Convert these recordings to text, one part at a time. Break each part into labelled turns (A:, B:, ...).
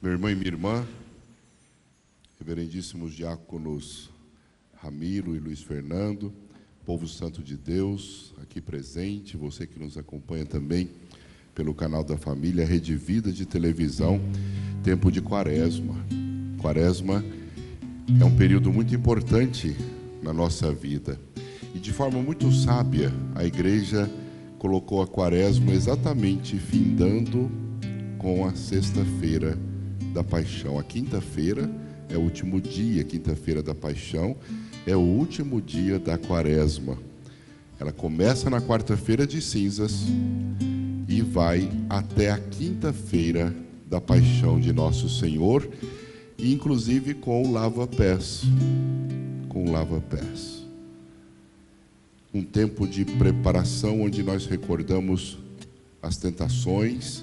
A: Meu irmão e minha irmã, reverendíssimos diáconos Ramiro e Luiz Fernando, povo santo de Deus aqui presente, você que nos acompanha também pelo canal da família, Rede Vida de televisão, tempo de Quaresma. Quaresma é um período muito importante na nossa vida e de forma muito sábia a igreja colocou a Quaresma exatamente findando com a sexta-feira da Paixão. A quinta-feira é o último dia, quinta-feira da Paixão é o último dia da Quaresma. Ela começa na quarta-feira de cinzas e vai até a quinta-feira da Paixão de Nosso Senhor, e inclusive com lava-pés. Com lava-pés. Um tempo de preparação onde nós recordamos as tentações,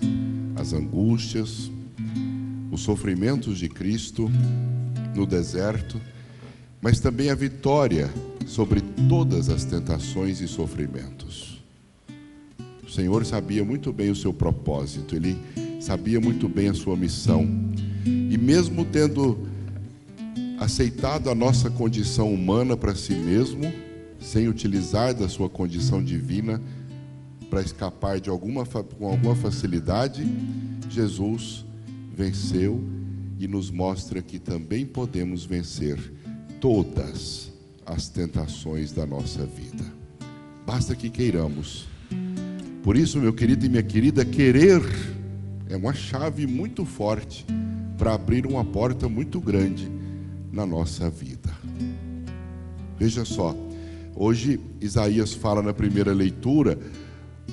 A: as angústias, os sofrimentos de Cristo no deserto, mas também a vitória sobre todas as tentações e sofrimentos. O Senhor sabia muito bem o seu propósito, Ele sabia muito bem a sua missão, e mesmo tendo aceitado a nossa condição humana para si mesmo, sem utilizar da sua condição divina para escapar com alguma facilidade, Jesus venceu e nos mostra que também podemos vencer todas as tentações da nossa vida. Basta que queiramos. Por isso, meu querido e minha querida, querer é uma chave muito forte para abrir uma porta muito grande na nossa vida. Veja só, hoje Isaías fala na primeira leitura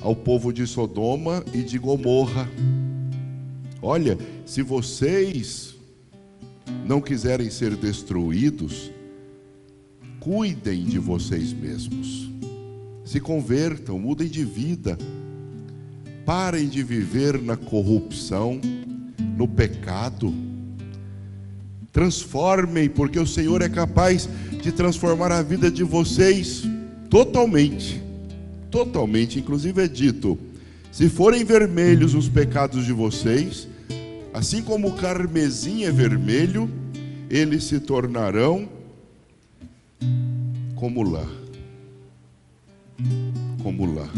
A: ao povo de Sodoma e de Gomorra: olha, se vocês não quiserem ser destruídos, cuidem de vocês mesmos. Se convertam, mudem de vida. Parem de viver na corrupção, no pecado. Transformem, porque o Senhor é capaz de transformar a vida de vocês totalmente. Totalmente. Inclusive é dito: se forem vermelhos os pecados de vocês, assim como o carmesim é vermelho, eles se tornarão como lã. Como lã.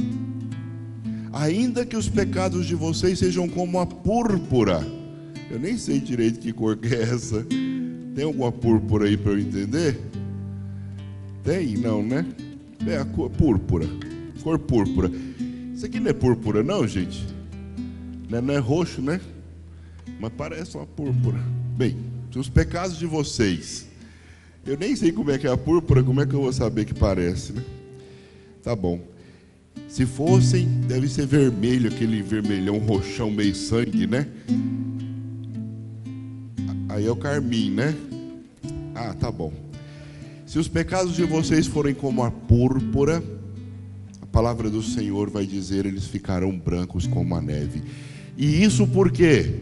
A: Ainda que os pecados de vocês sejam como a púrpura. Eu nem sei direito que cor que é essa. Tem alguma púrpura aí para eu entender? Tem? Não, né? É a cor púrpura. Cor púrpura. Isso aqui não é púrpura não, gente? Não é roxo, né? Mas parece uma púrpura. Bem, se os pecados de vocês, eu nem sei como é que é a púrpura, como é que eu vou saber que parece, né? Tá bom. Se fossem, deve ser vermelho, aquele vermelhão roxão meio sangue, né? Aí é o carmim, né? Ah, tá bom. Se os pecados de vocês forem como a púrpura, a palavra do Senhor vai dizer, eles ficarão brancos como a neve. E isso por quê?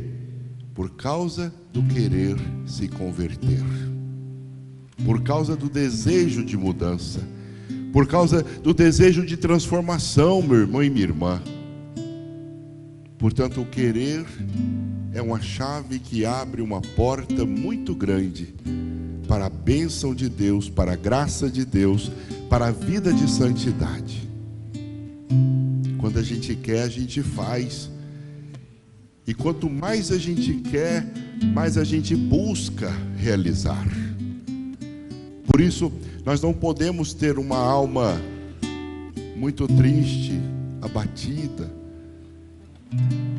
A: Por causa do querer se converter, por causa do desejo de mudança, por causa do desejo de transformação, meu irmão e minha irmã. Portanto, o querer é uma chave que abre uma porta muito grande para a bênção de Deus, para a graça de Deus, para a vida de santidade. Quando a gente quer, a gente faz. E quanto mais a gente quer, mais a gente busca realizar. Por isso, nós não podemos ter uma alma muito triste, abatida,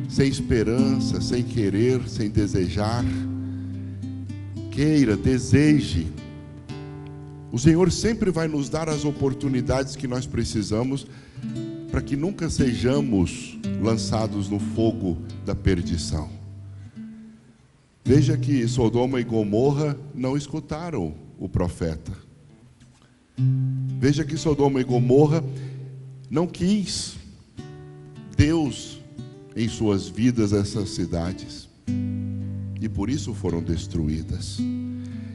A: sem esperança, sem querer, sem desejar. Queira, deseje. O Senhor sempre vai nos dar as oportunidades que nós precisamos para que nunca sejamos lançados no fogo da perdição. Veja que Sodoma e Gomorra não escutaram o profeta. Veja que Sodoma e Gomorra não quis Deus em suas vidas, essas cidades, e por isso foram destruídas.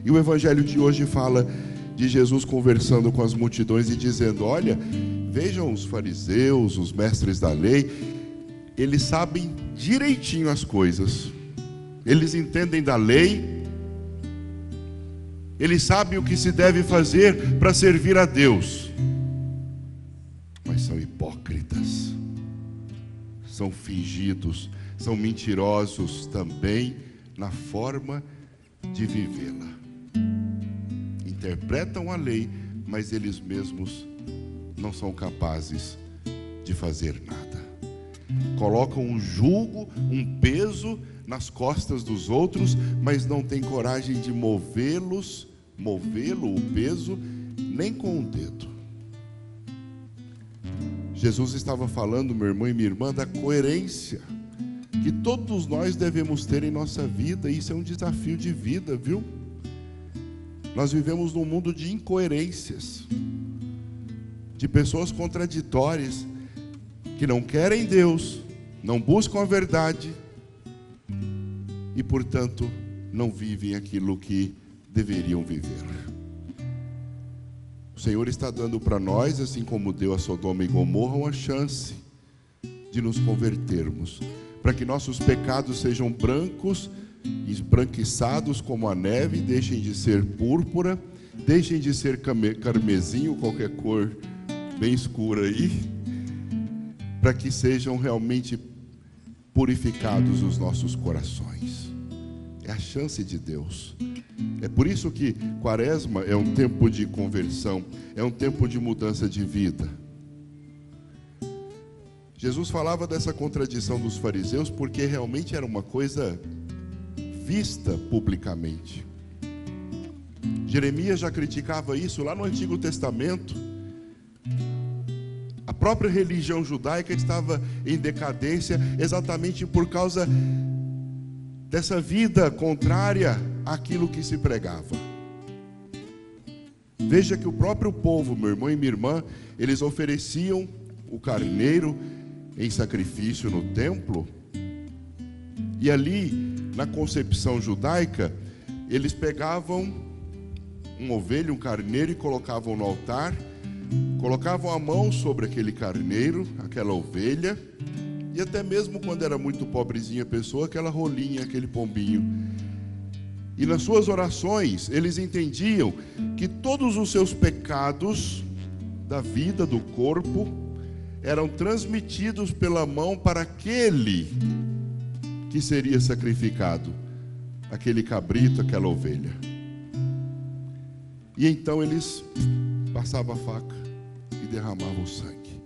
A: E o evangelho de hoje fala de Jesus conversando com as multidões e dizendo: olha, vejam os fariseus, os mestres da lei, eles sabem direitinho as coisas, eles entendem da lei, eles sabem o que se deve fazer para servir a Deus, mas são hipócritas, são fingidos, são mentirosos também na forma de vivê-la. Interpretam a lei, mas eles mesmos não são capazes de fazer nada. Colocam um jugo, um peso nas costas dos outros, mas não têm coragem de movê-lo, o peso, nem com um dedo. Jesus estava falando, meu irmão e minha irmã, da coerência que todos nós devemos ter em nossa vida. Isso é um desafio de vida, viu? Nós vivemos num mundo de incoerências, de pessoas contraditórias, que não querem Deus, não buscam a verdade e, portanto, não vivem aquilo que deveriam viver. O Senhor está dando para nós, assim como deu a Sodoma e Gomorra, uma chance de nos convertermos, para que nossos pecados sejam brancos, esbranquiçados como a neve, deixem de ser púrpura, deixem de ser carmesim ou qualquer cor bem escura aí, para que sejam realmente purificados os nossos corações. É a chance de Deus. É por isso que Quaresma é um tempo de conversão, é um tempo de mudança de vida. Jesus falava dessa contradição dos fariseus porque realmente era uma coisa vista publicamente. Jeremias já criticava isso lá no Antigo Testamento. A própria religião judaica estava em decadência exatamente por causa dessa vida contrária àquilo que se pregava. Veja que o próprio povo, meu irmão e minha irmã, eles ofereciam o carneiro em sacrifício no templo, e ali, na concepção judaica, eles pegavam uma ovelha, um carneiro, e colocavam no altar, colocavam a mão sobre aquele carneiro, aquela ovelha, e até mesmo quando era muito pobrezinha a pessoa, aquela rolinha, aquele pombinho. E nas suas orações, eles entendiam que todos os seus pecados da vida, do corpo, eram transmitidos pela mão para aquele que seria sacrificado, aquele cabrito, aquela ovelha. E então eles passavam a faca e derramavam o sangue.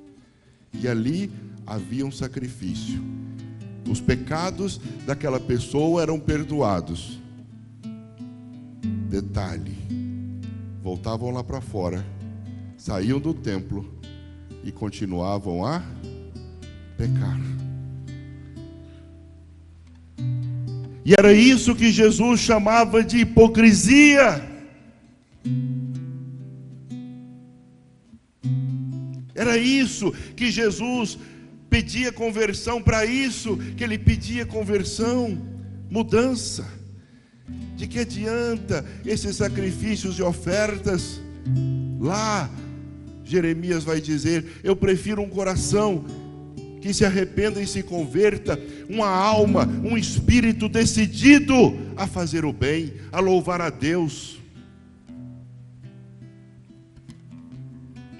A: E ali havia um sacrifício. Os pecados daquela pessoa eram perdoados. Detalhe: voltavam lá para fora, saíam do templo e continuavam a pecar. E era isso que Jesus chamava de hipocrisia. Era isso que Jesus pedia conversão, para isso que ele pedia conversão, mudança. De que adianta esses sacrifícios e ofertas? Lá, Jeremias vai dizer: eu prefiro um coração que se arrependa e se converta, uma alma, um espírito decidido a fazer o bem, a louvar a Deus.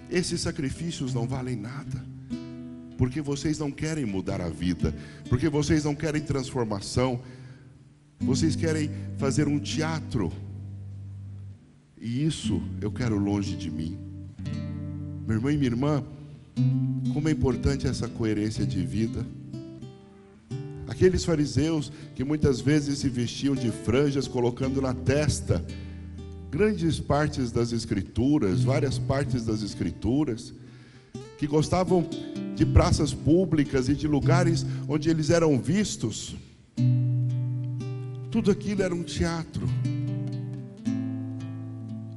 A: Esses sacrifícios não valem nada, porque vocês não querem mudar a vida, porque vocês não querem transformação, vocês querem fazer um teatro, e isso eu quero longe de mim. Meu irmão e minha irmã, como é importante essa coerência de vida. Aqueles fariseus que muitas vezes se vestiam de franjas, colocando na testa grandes partes das Escrituras, várias partes das Escrituras, que gostavam de praças públicas e de lugares onde eles eram vistos. Tudo aquilo era um teatro.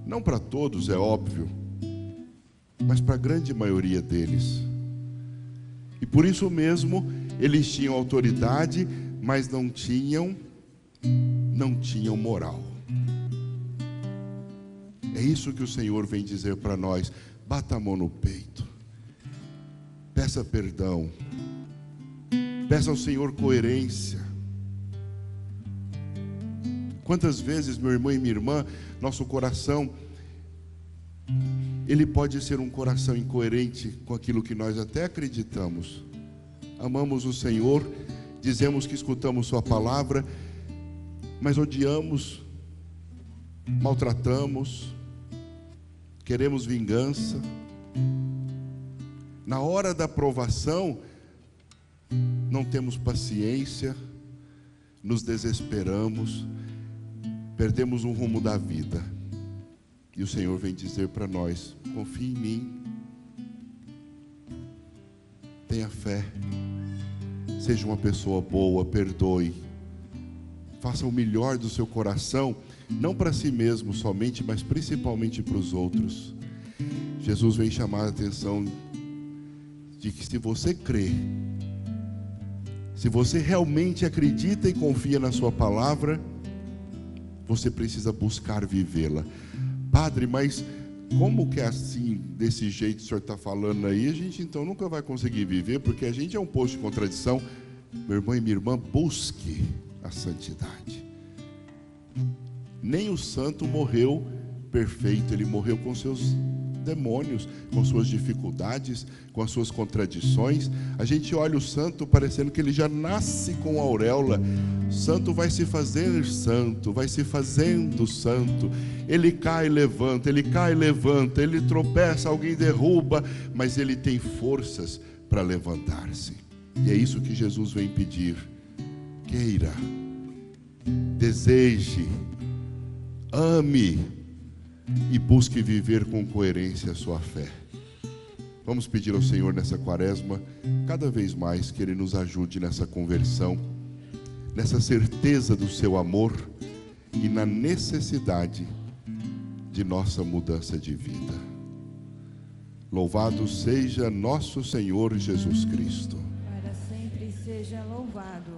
A: Não para todos, é óbvio, mas para a grande maioria deles. E por isso mesmo, eles tinham autoridade, mas não tinham moral. É isso que o Senhor vem dizer para nós. Bata a mão no peito, peça perdão, peça ao Senhor coerência. Quantas vezes, meu irmão e minha irmã, nosso coração, ele pode ser um coração incoerente com aquilo que nós até acreditamos. Amamos o Senhor, dizemos que escutamos sua palavra, mas odiamos, maltratamos, queremos vingança. Na hora da provação, não temos paciência, nos desesperamos, perdemos o rumo da vida. E o Senhor vem dizer para nós: confie em mim, tenha fé, seja uma pessoa boa, perdoe, faça o melhor do seu coração, não para si mesmo somente, mas principalmente para os outros. Jesus vem chamar a atenção de que se você crê, se você realmente acredita e confia na sua palavra, você precisa buscar vivê-la. Padre, mas como que é assim, desse jeito que o senhor está falando aí, a gente então nunca vai conseguir viver, porque a gente é um posto de contradição. Meu irmão e minha irmã, busque a santidade. Nem o santo morreu perfeito, ele morreu com seus demônios, com suas dificuldades, com as suas contradições. A gente olha o santo parecendo que ele já nasce com auréola. Santo vai se fazer santo, vai se fazendo santo. Ele cai, levanta, ele cai, levanta, ele tropeça, alguém derruba, mas ele tem forças para levantar-se. E é isso que Jesus vem pedir. Queira, deseje, ame e busque viver com coerência a sua fé. Vamos pedir ao Senhor nessa quaresma, cada vez mais, que Ele nos ajude nessa conversão, nessa certeza do seu amor e na necessidade de nossa mudança de vida. Louvado seja nosso Senhor Jesus Cristo.
B: Para sempre seja louvado.